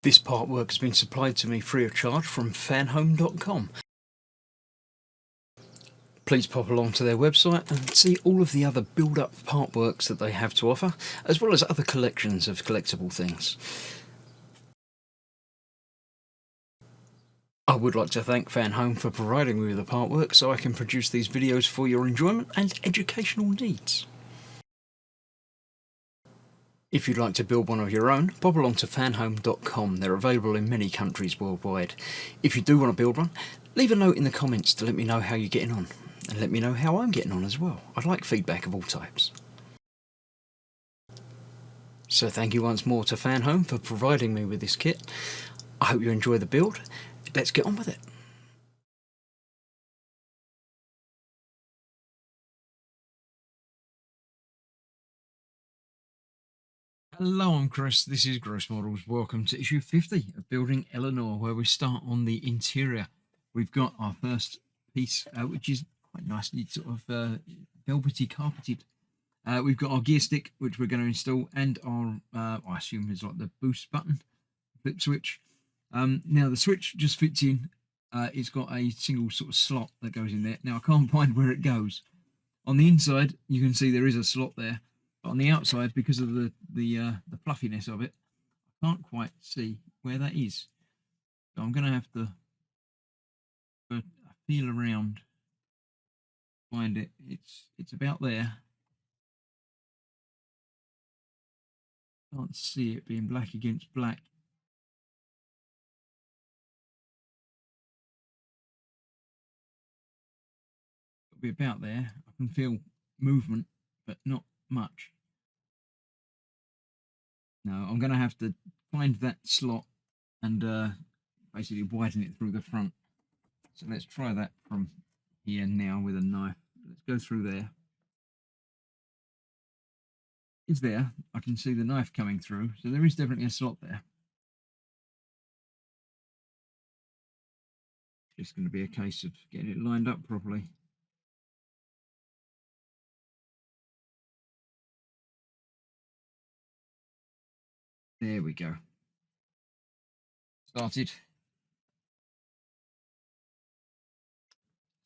This part work has been supplied to me free of charge from Fanhome.com. Please pop along to their website and see all of the other build-up part works that they have to offer, as well as other collections of collectible things. I would like to thank Fanhome for providing me with the part work so I can produce these videos for your enjoyment and educational needs. If you'd like to build one of your own, pop along to fanhome.com. They're available in many countries worldwide. If you do want to build one, leave a note in the comments to let me know how you're getting on, and let me know how I'm getting on as well. I'd like feedback of all types. So thank you once more to Fanhome for providing me with this kit. I hope you enjoy the build. Let's get on with it. Hello, I'm Chris. This is Gross Models. Welcome to issue 50 of Building Eleanor, where we start on the interior. We've got our first piece, which is quite nicely sort of velvety carpeted. We've got our gear stick, which we're going to install, and our, I assume is like the boost button, flip switch. Now the switch just fits in. It's got a single sort of slot that goes in there. Now I can't find where it goes. On the inside, you can see there is a slot there. On the outside, because of the fluffiness of it, I can't quite see where that is. So I'm going to have to feel around, find it. It's about there. Can't see it being black against black. It'll be about there. I can feel movement, but not much. No, I'm going to have to find that slot and basically widen it through the front. So let's try that from here now with a knife. Let's go through there. It's there. I can see the knife coming through, so there is definitely a slot there. It's going to be a case of getting it lined up properly. There we go. Started.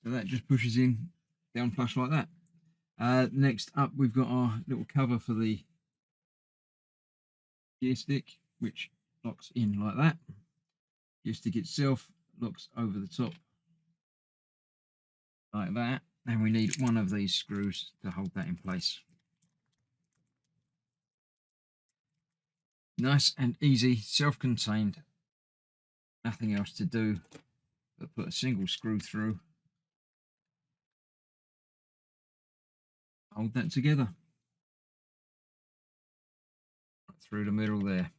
So that just pushes in down flush like that. Next up, we've got our little cover for the gear stick, which locks in like that. Gear stick itself locks over the top like that. And we need one of these screws to hold that in place. Nice and easy, self-contained. Nothing else to do but put a single screw through. Hold that together. Right through the middle there.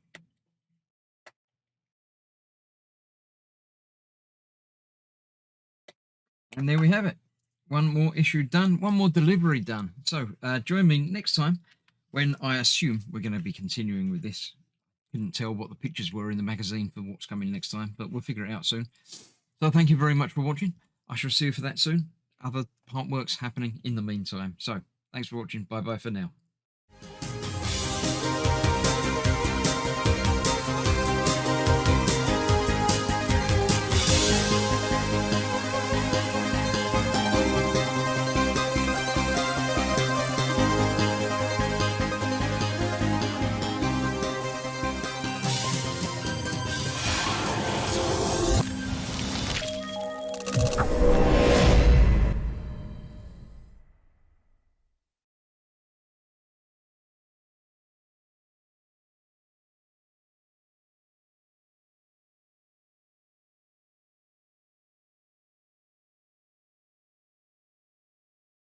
And there we have it. One more issue done, one more delivery done. So join me next time when I assume we're going to be continuing with this. Couldn't tell what the pictures were in the magazine for what's coming next time, but we'll figure it out soon. So thank you very much for watching. I shall see you for that soon. Other part works happening in the meantime. So thanks for watching. Bye bye for now.